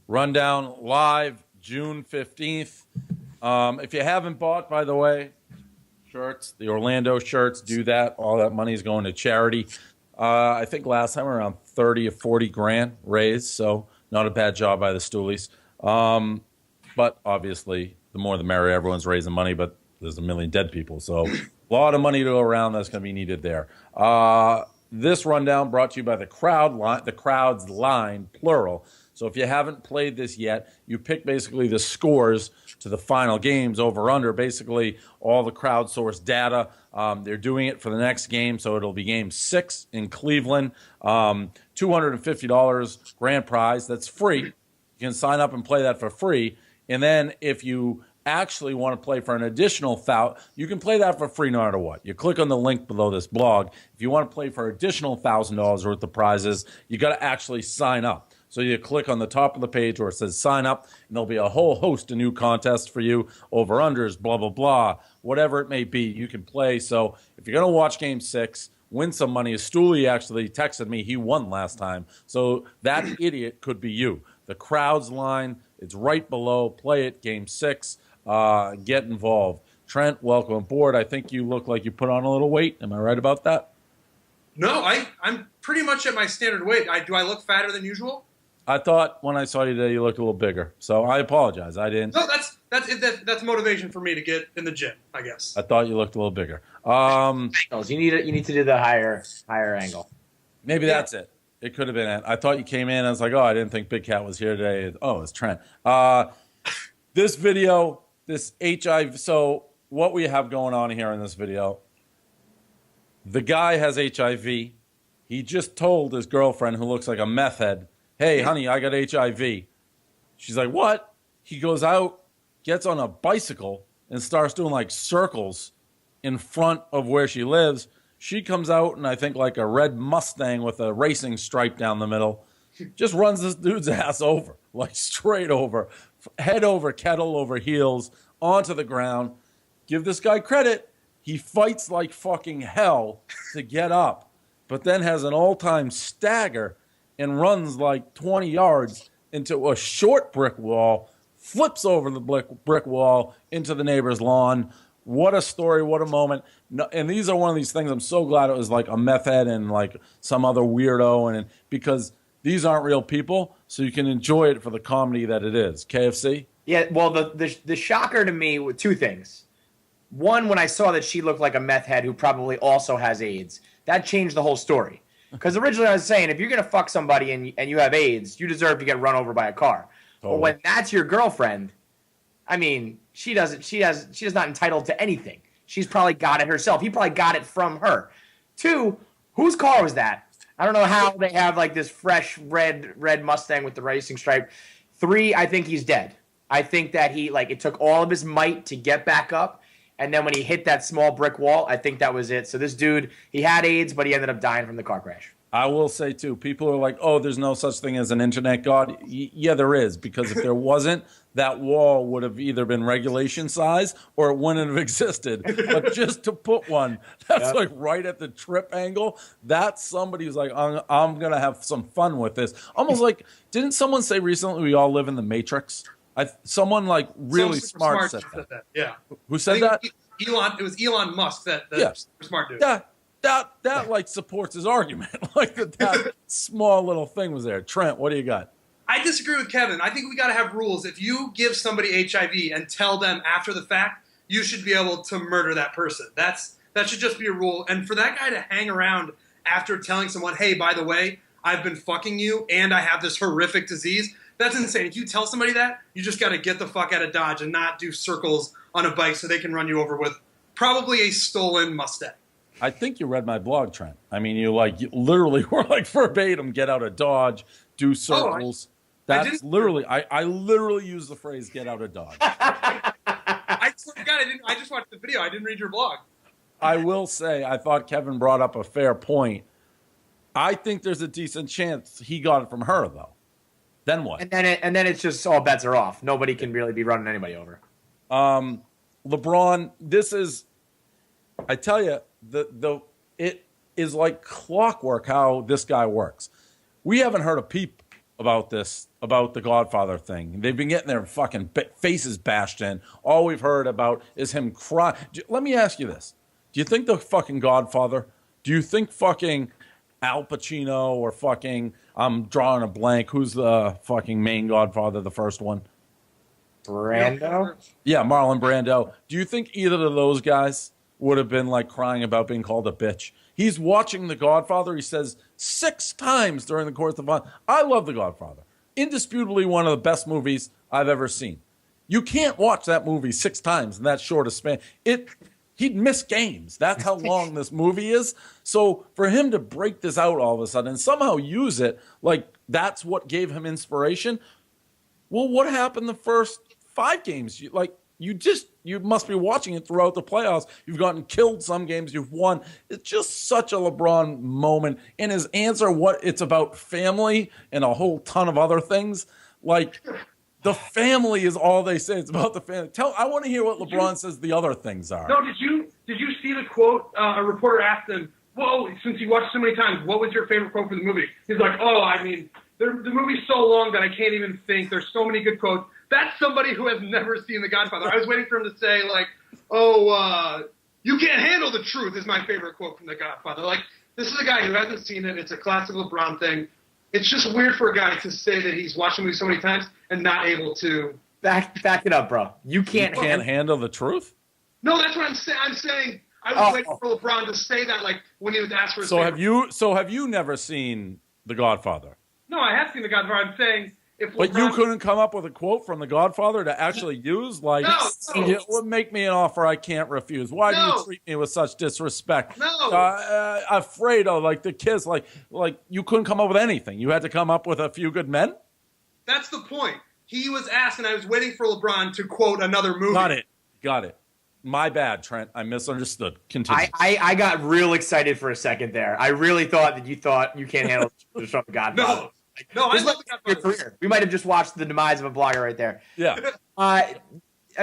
Rundown live June 15th. If you haven't bought, by the way, shirts, the Orlando shirts, do that. All that money is going to charity. I think last time around 30 or 40 grand raised, so not a bad job by the Stoolies. But obviously, the more the merrier. Everyone's raising money, but there's a million dead people, so a lot of money to go around that's going to be needed there. This rundown brought to you by the Crowd's Line, plural. So if you haven't played this yet, you pick basically the scores to the final games over under, basically all the crowdsourced data. They're doing it for the next game, so it'll be game 6 in Cleveland. $250 grand prize. That's free. You can sign up and play that for free. And then if you actually want to play for an additional $1,000, you can play that for free no matter what. You click on the link below this blog. If you want to play for additional $1,000 worth of prizes, you got to actually sign up. So you click on the top of the page where it says sign up, and there'll be a whole host of new contests for you, over-unders, blah, blah, blah, whatever it may be, you can play. So if you're going to watch Game 6, win some money. Stoolie actually texted me. He won last time. So that idiot could be you. The Crowd's Line, it's right below. Play it, Game 6. Get involved. Trent, welcome aboard. I think you look like you put on a little weight. Am I right about that? No, I'm pretty much at my standard weight. Do I look fatter than usual? I thought when I saw you today, you looked a little bigger. So I apologize. I didn't. No, that's motivation for me to get in the gym, I guess. I thought you looked a little bigger. You need to do the higher angle. Maybe that's it. It could have been it. I thought you came in. I was like, oh, I didn't think Big Cat was here today. Oh, it's Trent. This video, this HIV. So what we have going on here in this video, the guy has HIV. He just told his girlfriend, who looks like a meth head, hey, honey, I got HIV. She's like, what? He goes out, gets on a bicycle, and starts doing like circles in front of where she lives. She comes out in, I think, like a red Mustang with a racing stripe down the middle. Just runs this dude's ass over, like straight over, head over, kettle over heels, onto the ground. Give this guy credit. He fights like fucking hell to get up, but then has an all-time stagger and runs like 20 yards into a short brick wall, flips over the brick wall into the neighbor's lawn. What a story, what a moment. No, and these are one of these things, I'm so glad it was like a meth head and like some other weirdo, and because these aren't real people, so you can enjoy it for the comedy that it is. KFC? Yeah, well, the shocker to me were two things. One, when I saw that she looked like a meth head who probably also has AIDS, that changed the whole story. Because originally I was saying, if you're going to fuck somebody and you have AIDS, you deserve to get run over by a car. Totally. But when that's your girlfriend, I mean, she's not entitled to anything. She's probably got it herself. He probably got it from her. 2, whose car was that? I don't know how they have like this fresh red Mustang with the racing stripe. 3, I think he's dead. I think that it took all of his might to get back up. And then when he hit that small brick wall, I think that was it. So this dude, he had AIDS, but he ended up dying from the car crash. I will say, too, people are like, oh, there's no such thing as an internet god. Yeah, there is, because if there wasn't, that wall would have either been regulation size or it wouldn't have existed. But just to put one that's like right at the trip angle, that's somebody who's like, I'm going to have some fun with this. Almost like, didn't someone say recently we all live in the Matrix? Someone like really smart said that. Yeah. Who said that? It was Elon Musk, that super smart dude. That like supports his argument. Like that small little thing was there. Trent, what do you got? I disagree with Kevin. I think we got to have rules. If you give somebody HIV and tell them after the fact, you should be able to murder that person. That should just be a rule. And for that guy to hang around after telling someone, hey, by the way, I've been fucking you and I have this horrific disease, that's insane. If you tell somebody that, you just got to get the fuck out of Dodge and not do circles on a bike so they can run you over with probably a stolen Mustang. I think you read my blog, Trent. I mean, you literally were like verbatim, get out of Dodge, do circles. That's literally, I literally use the phrase get out of Dodge. I swear to God, I just watched the video. I didn't read your blog. I will say, I thought Kevin brought up a fair point. I think there's a decent chance he got it from her, though. Then what? And then it's just all bets are off. Nobody can really be running anybody over. LeBron, this is, I tell you, it is like clockwork how this guy works. We haven't heard a peep about this about the Godfather thing. They've been getting their fucking faces bashed in. All we've heard about is him crying. Let me ask you this. Do you think the fucking Godfather, do you think fucking Al Pacino or fucking, I'm drawing a blank, who's the fucking main Godfather, the first one? Brando? Yeah, Marlon Brando. Do you think either of those guys would have been like crying about being called a bitch? He's watching The Godfather. He says 6 times during the course of the film, I love The Godfather. Indisputably one of the best movies I've ever seen. You can't watch that movie 6 times in that short a span. He'd miss games. That's how long this movie is. So for him to break this out all of a sudden and somehow use it like that's what gave him inspiration. Well, what happened the first 5 games? You must be watching it throughout the playoffs. You've gotten killed some games, you've won. It's just such a LeBron moment. And his answer, what it's about family and a whole ton of other things. Like, the family is all they say. It's about the family. I want to hear what LeBron says the other things are. No, did you see the quote? A reporter asked him, "Whoa, since you watched so many times, what was your favorite quote for the movie?" He's like, "Oh, I mean, the movie's so long that I can't even think. There's so many good quotes." That's somebody who has never seen The Godfather. I was waiting for him to say, like, "Oh, you can't handle the truth," is my favorite quote from The Godfather. Like, this is a guy who hasn't seen it. It's a classic LeBron thing. It's just weird for a guy to say that he's watched the movie so many times and not able to Back it up, bro. You can't handle the truth? No, that's what I'm saying. I'm saying I was waiting for LeBron to say that, like, when he was asked for his favorite. Have you never seen The Godfather? No, I have seen The Godfather. I'm saying if LeBron... But you couldn't come up with a quote from The Godfather to actually use? Like, no. It would make me an offer I can't refuse. Why do you treat me with such disrespect? No. Alfredo, like the kiss, like you couldn't come up with anything. You had to come up with A Few Good Men? That's the point. He was asked, and I was waiting for LeBron to quote another movie. Got it. My bad, Trent. I misunderstood. Continue. I got real excited for a second there. I really thought that you thought You Can't Handle the Truth from Godfather. No, I love The Godfather. Career. We might have just watched the demise of a blogger right there. Yeah. I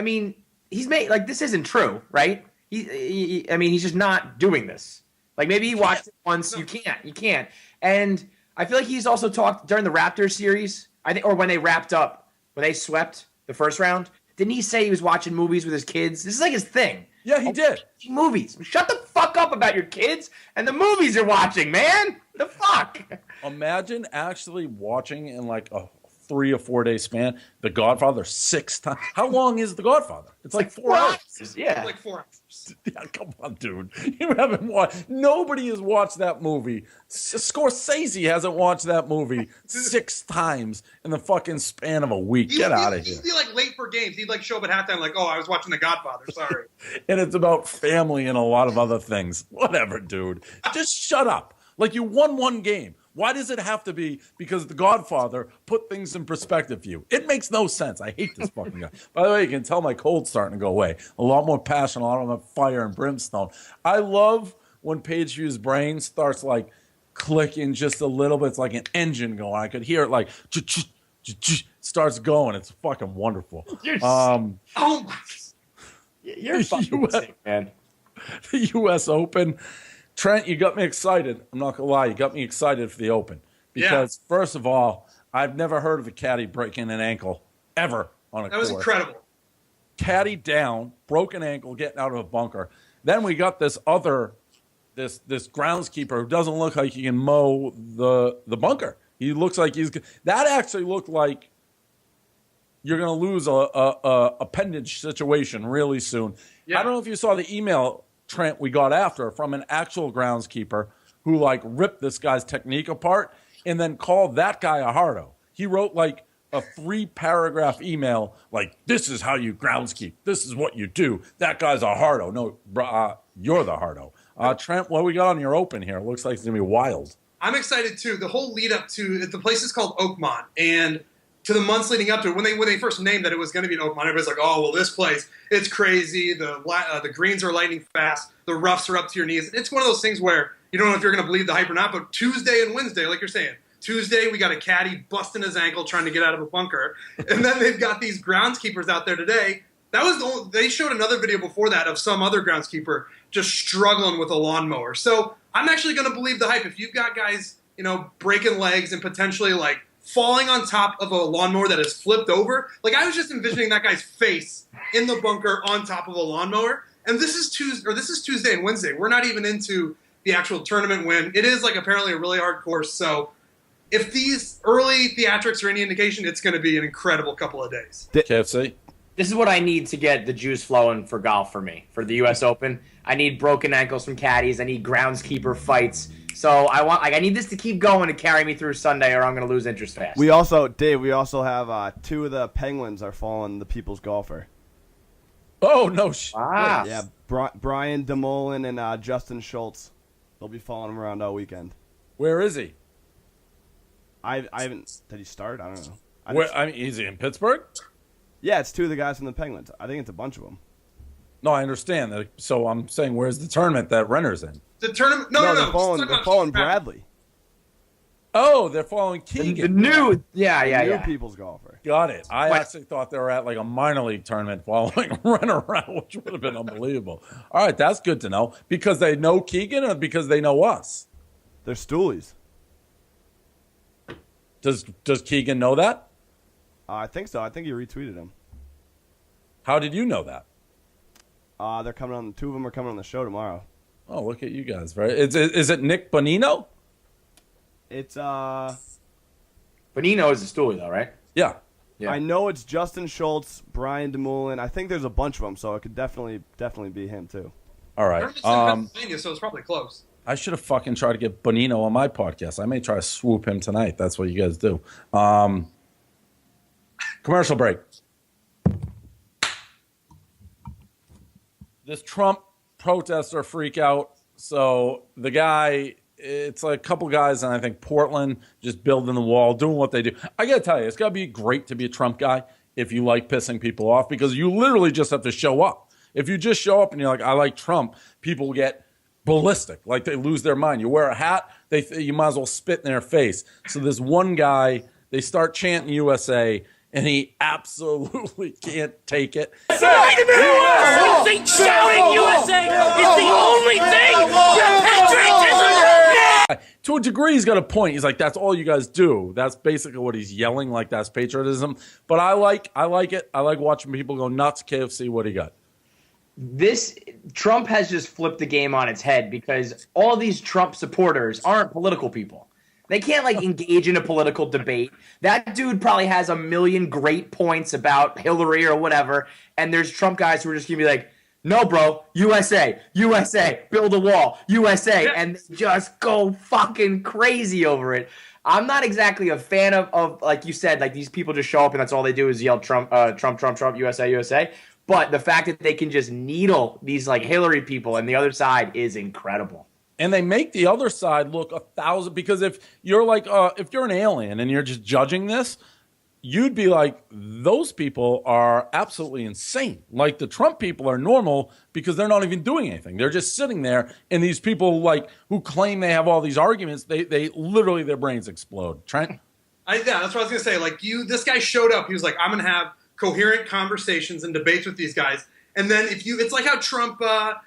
mean, he's made, like, this isn't true, right? He's just not doing this. Like, maybe he watched it once. No. You can't. And I feel like he's also talked during the Raptors series, I think, or when they wrapped up, when they swept the first round. Didn't he say he was watching movies with his kids? This is like his thing. Yeah, he did. Movies. Shut the fuck up about your kids and the movies you're watching, man. The fuck? Imagine actually watching in like a 3 or 4 day span The Godfather 6 times. How long is The Godfather? It's like 4 hours. Yeah. Like 4 hours. Yeah, come on, dude. You haven't watched. Nobody has watched that movie. Scorsese hasn't watched that movie 6 times in the fucking span of a week. Get out of here. He'd be like late for games. He'd like show up at halftime like, "Oh, I was watching The Godfather. Sorry." And it's about family and a lot of other things. Whatever, dude. Just shut up. Like, you won 1 game. Why does it have to be because The Godfather put things in perspective for you? It makes no sense. I hate this fucking guy. By the way, you can tell my cold's starting to go away. A lot more passion, a lot more fire and brimstone. I love when Paige View's brain starts like clicking just a little bit. It's like an engine going. I could hear it like starts going. It's fucking wonderful. You're fucking sick, man. The U.S. Open. Trent, you got me excited. I'm not going to lie. You got me excited for the Open. Because, First of all, I've never heard of a caddy breaking an ankle ever on a course. That was incredible. Caddy down, broken ankle, getting out of a bunker. Then we got this this groundskeeper who doesn't look like he can mow the bunker. He looks like that actually looked like you're going to lose a appendage situation really soon. Yeah. I don't know if you saw the email, Trent, we got after from an actual groundskeeper who like ripped this guy's technique apart and then called that guy a hardo. He wrote like a 3-paragraph email like, "This is how you groundskeep. This is what you do. That guy's a hardo." No, you're the hardo. Trent, what we got on your Open here? It looks like it's going to be wild. I'm excited too. The whole lead up to the place is called Oakmont, and to the months leading up to it, when they first named that it was going to be an Oakmont, everybody's like, "Oh, well, this place, it's crazy. The greens are lightning fast. The roughs are up to your knees." It's one of those things where you don't know if you're going to believe the hype or not. But Tuesday and Wednesday, like you're saying, Tuesday we got a caddy busting his ankle trying to get out of a bunker, and then they've got these groundskeepers out there today. They showed another video before that of some other groundskeeper just struggling with a lawnmower. So I'm actually going to believe the hype. If you've got guys, breaking legs and potentially like falling on top of a lawnmower that is flipped over. Like, I was just envisioning that guy's face in the bunker on top of a lawnmower. And this is Tuesday and Wednesday. We're not even into the actual tournament win. It is, like, apparently a really hard course. So if these early theatrics are any indication, it's going to be an incredible couple of days. KFC? This is what I need to get the juice flowing for golf for me, for the U.S. Open. I need broken ankles from caddies. I need groundskeeper fights. So I need this to keep going to carry me through Sunday, or I'm going to lose interest fast. We also have 2 of the Penguins are following the People's Golfer. Oh, no shit. Wow. Yeah, Brian DeMolin and Justin Schultz. They'll be following him around all weekend. Where is he? I haven't. Did he start? I don't know. Is he in Pittsburgh? Yeah, it's 2 of the guys from the Penguins. I think it's a bunch of them. No, I understand that. So I'm saying, where's the tournament that Renner's in? The tournament? No. They're following Bradley. Oh, they're following Keegan. The new People's Golfer. Got it. I actually thought they were at like a minor league tournament following Renner around, which would have been unbelievable. All right, that's good to know. Because they know Keegan or because they know us? They're stoolies. Does Keegan know that? I think so. I think you retweeted him. How did you know that? They're coming on. 2 of them are coming on the show tomorrow. Oh, look at you guys! Right? Is it Nick Bonino? It's Bonino is the stoolie, though, right? Yeah. I know it's Justin Schultz, Brian DeMolin. I think there's a bunch of them, so it could definitely be him too. All right. It's in Pennsylvania, so it's probably close. I should have fucking tried to get Bonino on my podcast. I may try to swoop him tonight. That's what you guys do. Commercial break. This Trump protester freak out. So the guy, it's like a couple guys in, I think, Portland, just building the wall, doing what they do. I got to tell you, it's got to be great to be a Trump guy if you like pissing people off, because you literally just have to show up. If you just show up and you're like, I like Trump, people get ballistic, like they lose their mind. You wear a hat, you might as well spit in their face. So this one guy, they start chanting USA, and he absolutely can't take it. Wait a minute! You think shouting USA is the only thing for patriotism? To a degree, he's got a point. He's like, that's all you guys do. That's basically what he's yelling, like that's patriotism. But I like it. I like watching people go nuts. KFC, what do you got? Trump has just flipped the game on its head, because all these Trump supporters aren't political people. They can't engage in a political debate. That dude probably has a million great points about Hillary or whatever, and there's Trump guys who are just gonna be like, no, bro, USA, build a wall, USA, and they just go fucking crazy over it. I'm not exactly a fan of like you said, like these people just show up and that's all they do is yell Trump, USA. But the fact that they can just needle these Hillary people and the other side is incredible. And they make the other side look 1,000, because if you're if you're an alien and you're just judging this, you'd be like, those people are absolutely insane. Like the Trump people are normal because they're not even doing anything. They're just sitting there, and these people who claim they have all these arguments, they literally, their brains explode. Trent? Yeah, that's what I was going to say. This guy showed up. He was like, I'm going to have coherent conversations and debates with these guys. And then it's like how Trump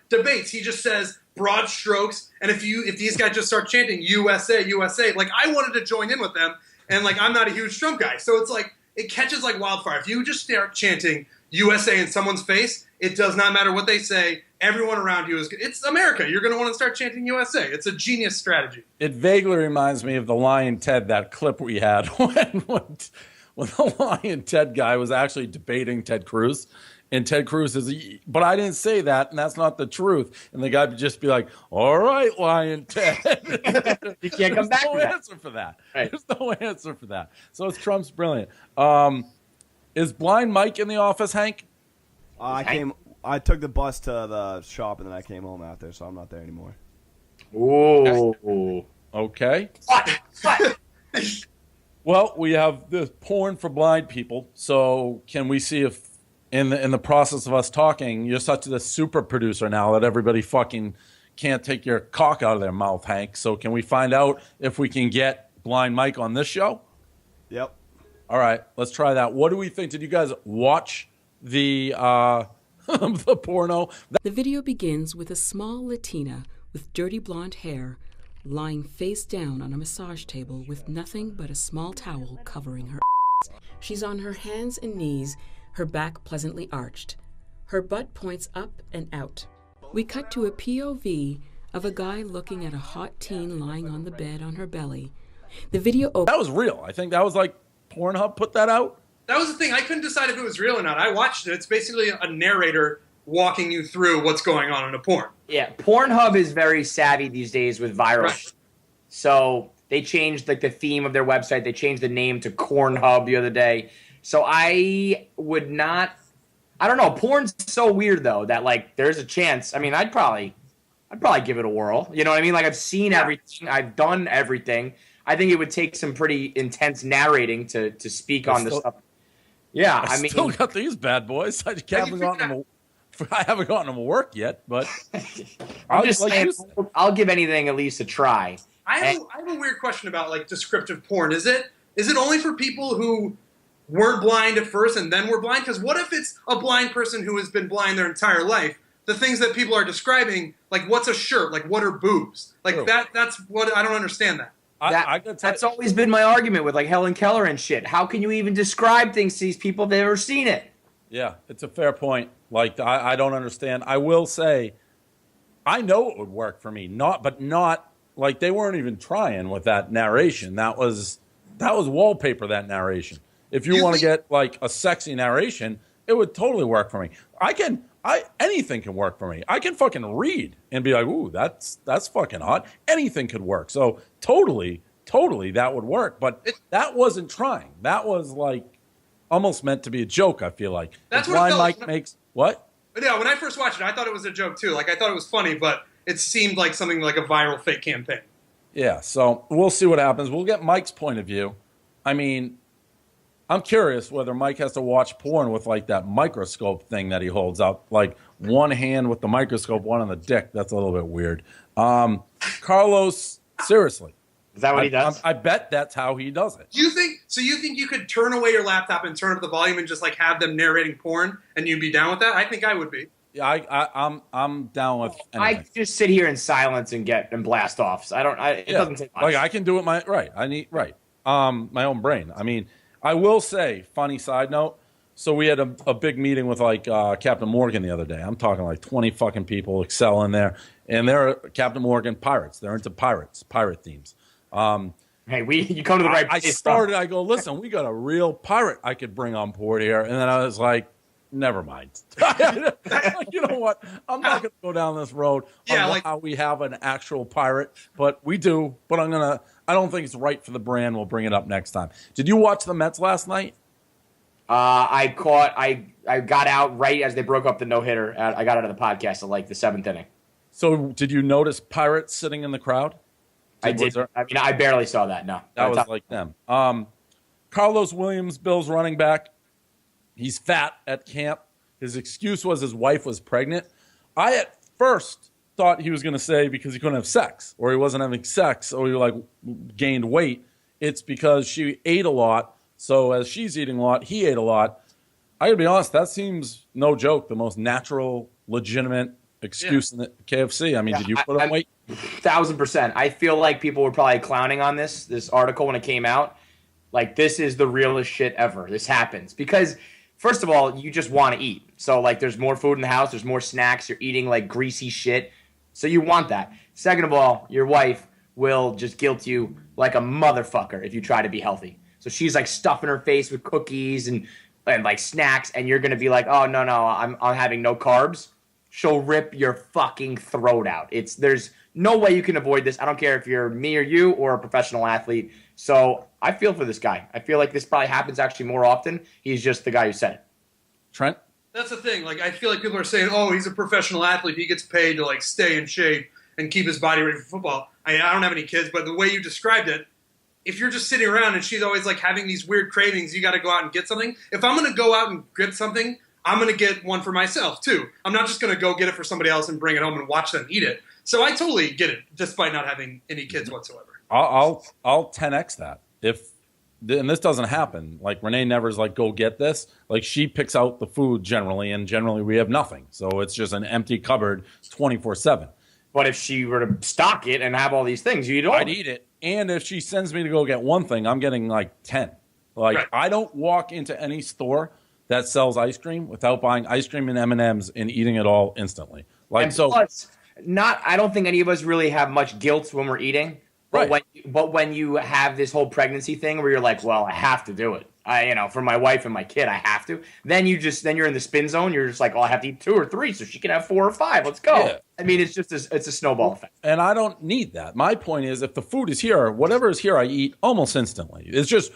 debates. He just says broad strokes. And if these guys just start chanting USA, USA, I wanted to join in with them. And I'm not a huge Trump guy. So it's it catches like wildfire. If you just start chanting USA in someone's face, it does not matter what they say. Everyone around you is good. It's America. You're going to want to start chanting USA. It's a genius strategy. It vaguely reminds me of the Lion Ted, that clip we had when the Lion Ted guy was actually debating Ted Cruz. And Ted Cruz says, but I didn't say that, and that's not the truth. And the guy would just be like, all right, Lion Ted. You can't come back to that. There's no answer for that. Right. There's no answer for that. So Trump's brilliant. Is Blind Mike in the office, Hank? I took the bus to the shop, and then I came home after, so I'm not there anymore. Ooh. Okay. What? Well, we have this porn for blind people. So can we see if in the process of us talking, you're such a super producer now that everybody fucking can't take your cock out of their mouth, Hank. So can we find out if we can get Blind Mike on this show? Yep. All right, let's try that. What do we think? Did you guys watch the the porno? The video begins with a small Latina with dirty blonde hair lying face down on a massage table with nothing but a small towel covering her ass. She's on her hands and knees, her back pleasantly arched. Her butt points up and out. We cut to a POV of a guy looking at a hot teen lying on the bed on her belly. The video That was real. I think that was like Pornhub put that out. That was the thing. I couldn't decide if it was real or not. I watched it. It's basically a narrator walking you through what's going on in a porn. Yeah, Pornhub is very savvy these days with viral. Right. So they changed like the theme of their website. They changed the name to Cornhub the other day. So I would not. I don't know. Porn's so weird though that like there's a chance. I mean, I'd probably give it a whirl. You know what I mean? Like I've seen everything. I've done everything. I think it would take some pretty intense narrating to speak on this stuff. Yeah, I mean, still got these bad boys. I haven't gotten them to work yet, but I'm just saying, I'll give anything at least a try. I have a weird question about like descriptive porn. Is it only for people who weren't blind at first and then were blind? Because what if it's a blind person who has been blind their entire life? The things that people are describing, like what's a shirt, like what are boobs, like True. that's what I don't understand that. That's always been my argument with like Helen Keller and shit. How can you even describe things to these people if they've never seen it? Yeah, it's a fair point. Like I don't understand. I will say, I know it would work for me. Not like they weren't even trying with that narration. That was wallpaper. That narration. If you want to get like a sexy narration, it would totally work for me. Anything can work for me. I can fucking read and be like, ooh, that's fucking hot. Anything could work. So totally that would work. But that wasn't trying. That was like almost meant to be a joke, I feel like. That's if what Blind it felt Mike makes what? But yeah, when I first watched it, I thought it was a joke too. Like I thought it was funny, but it seemed like something like a viral fake campaign. Yeah, so we'll see what happens. We'll get Mike's point of view. I mean, I'm curious whether Mike has to watch porn with like that microscope thing that he holds up, like one hand with the microscope, one on the dick. That's a little bit weird. Carlos, seriously. Is that what he does? I bet that's how he does it. You think you could turn away your laptop and turn up the volume and just like have them narrating porn and you'd be down with that? I think I would be. Yeah, I'm down with anything. I just sit here in silence and blast off. So it doesn't take much. Like I can do it my own brain. I mean, I will say, funny side note. So we had a big meeting with like Captain Morgan the other day. I'm talking like 20 fucking people, Excel in there, and they're Captain Morgan pirates. They're into pirate themes. Hey, you come to the right place. I go, listen, we got a real pirate I could bring on board here, and then I was like, never mind. You know what? I'm not going to go down this road on how we have an actual pirate, but we do. But I don't think it's right for the brand. We'll bring it up next time. Did you watch the Mets last night? I got out right as they broke up the no-hitter. I got out of the podcast at like the 7th inning. So did you notice pirates sitting in the crowd? I did. I mean, I barely saw that. No, that was like them. Carlos Williams, Bills running back. He's fat at camp. His excuse was his wife was pregnant. I at first thought he was going to say because he couldn't have sex, or he wasn't having sex, or he like gained weight. It's because she ate a lot. So as she's eating a lot, he ate a lot. I gotta be honest, that seems no joke the most natural, legitimate excuse in the KFC. I mean, did you put on weight? 1,000%. I feel like people were probably clowning on this article when it came out. Like, this is the realest shit ever. This happens. Because, first of all, you just want to eat. So, like, there's more food in the house. There's more snacks. You're eating, like, greasy shit. So you want that. Second of all, your wife will just guilt you like a motherfucker if you try to be healthy. So she's, like, stuffing her face with cookies and like, snacks. And you're going to be like, oh, no, I'm having no carbs. She'll rip your fucking throat out. There's no way you can avoid this. I don't care if you're me or you or a professional athlete. So I feel for this guy. I feel like this probably happens actually more often. He's just the guy who said it. Trent? That's the thing. Like, I feel like people are saying, oh, he's a professional athlete. He gets paid to, like, stay in shape and keep his body ready for football. I don't have any kids, but the way you described it, if you're just sitting around and she's always, like, having these weird cravings, you got to go out and get something. If I'm going to go out and get something, I'm going to get one for myself, too. I'm not just going to go get it for somebody else and bring it home and watch them eat it. So I totally get it, despite not having any kids whatsoever. I'll 10x that. And this doesn't happen. Like, Renee Never's like, go get this. Like, she picks out the food generally, and generally we have nothing. So it's just an empty cupboard 24/7. But if she were to stock it and have all these things, you'd all I'd eat it. And if she sends me to go get one thing, I'm getting like 10. Like, Right. I don't walk into any store that sells ice cream without buying ice cream and M&Ms and eating it all instantly. Like, And so, plus, I don't think any of us really have much guilt when we're eating. But Right. when you have this whole pregnancy thing where you're like, well, I have to do it. For my wife and my kid, I have to. Then you're in the spin zone. You're just like, oh, I have to eat 2 or 3 so she can have 4 or 5. Let's go. Yeah. I mean, it's just it's a snowball effect. and I don't need that. My point is, if the food is here, whatever is here, I eat almost instantly. It's just,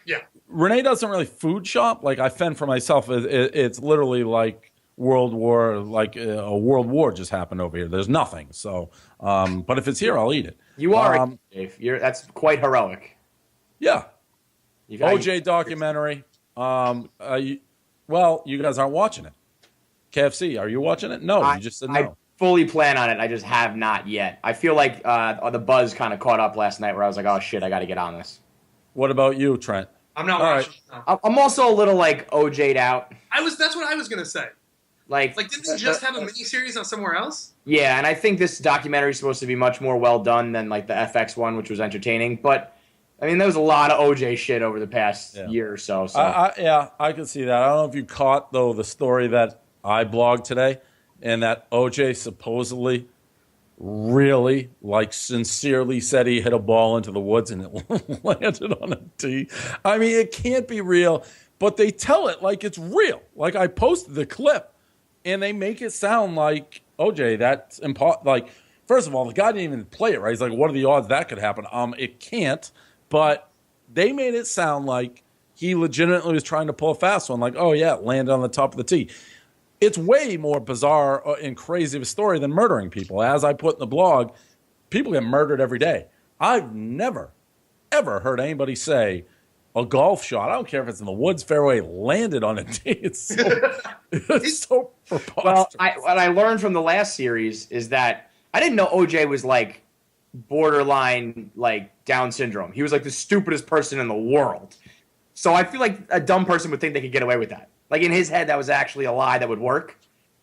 Yeah. Renee doesn't really food shop. Like, I fend for myself. It's literally like a world war just happened over here. There's nothing. So, but if it's here, I'll eat it. You are, Um, Dave. That's quite heroic. Yeah. You OJ documentary. You guys aren't watching it. KFC, are you watching it? No, you just said no. I fully plan on it. I just have not yet. I feel like the buzz kind of caught up last night where I was like, oh, shit, I got to get on this. What about you, Trent? I'm not All watching. No. I'm also a little, like, OJ'd out. That's what I was gonna say. Like Didn't they just have a miniseries on somewhere else? Yeah, and I think this documentary is supposed to be much more well done than, like, the FX one, which was entertaining. But, I mean, there was a lot of OJ shit over the past year or so. I could see that. I don't know if you caught, though, the story that I blogged today, and that OJ supposedly really, sincerely said he hit a ball into the woods and it landed on a tee. I mean, it can't be real, but they tell it like it's real. Like, I posted the clip, and they make it sound like, OJ, that's impossible. Like, first of all, the guy didn't even play it right. He's like, what are the odds that could happen? It can't. But they made it sound like he legitimately was trying to pull a fast one. Like, oh, yeah, it landed on the top of the tee. It's way more bizarre and crazy of a story than murdering people. As I put in the blog, people get murdered every day. I've never, ever heard anybody say a golf shot, I don't care if it's in the woods fairway, landed on a tee. It's so preposterous. Well, what I learned from the last series is that I didn't know OJ was, like, borderline, like, Down syndrome. He was, like, the stupidest person in the world. So I feel like a dumb person would think they could get away with that. Like, in his head, that was actually a lie that would work.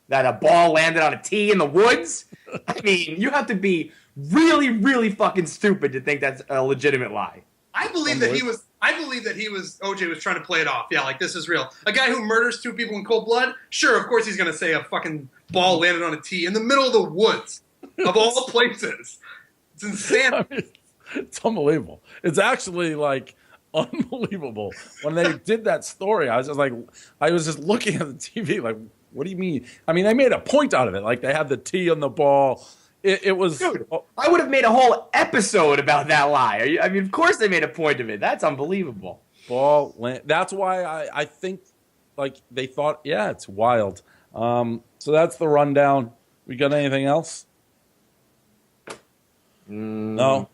That a ball landed on a tee in the woods. I mean, you have to be really, really fucking stupid to think that's a legitimate lie. I believe that he was OJ was trying to play it off. Yeah, like, this is real. A guy who murders 2 people in cold blood, sure, of course he's going to say a fucking ball landed on a tee in the middle of the woods of all places. It's insane. I mean, it's unbelievable. It's actually, like, unbelievable. When they did that story, I was just looking at the TV like, what do you mean? I mean, they made a point out of it. Like, they had the tee on the ball. It was... Dude, I would have made a whole episode about that lie. I mean, of course they made a point of it. That's unbelievable. That's why I think, like, they thought, yeah, it's wild. So that's the rundown. We got anything else? No.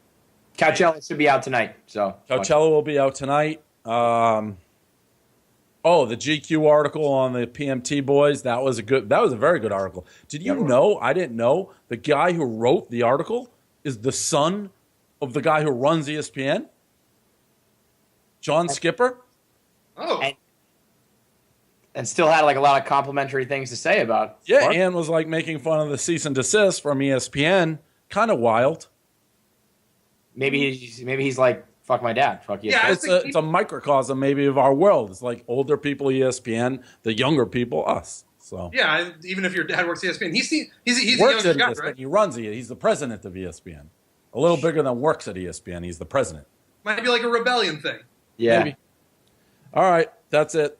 Coachella should be out tonight. So Coachella will be out tonight. The GQ article on the PMT boys, that was a very good article. Did you know? I didn't know the guy who wrote the article is the son of the guy who runs ESPN, John Skipper. Oh. And still had, like, a lot of complimentary things to say about. Yeah, Mark. and was, like, making fun of the cease and desist from ESPN. Kind of wild. Maybe he's like, fuck my dad. Fuck you. Yeah, It's a microcosm maybe of our world. It's like older people ESPN, the younger people us. So yeah, even if your dad works at ESPN, he's a works younger at guy, ESPN. right? He runs it. He's the president of ESPN. A little bigger than works at ESPN. He's the president. Might be like a rebellion thing. Yeah. Maybe. All right, that's it.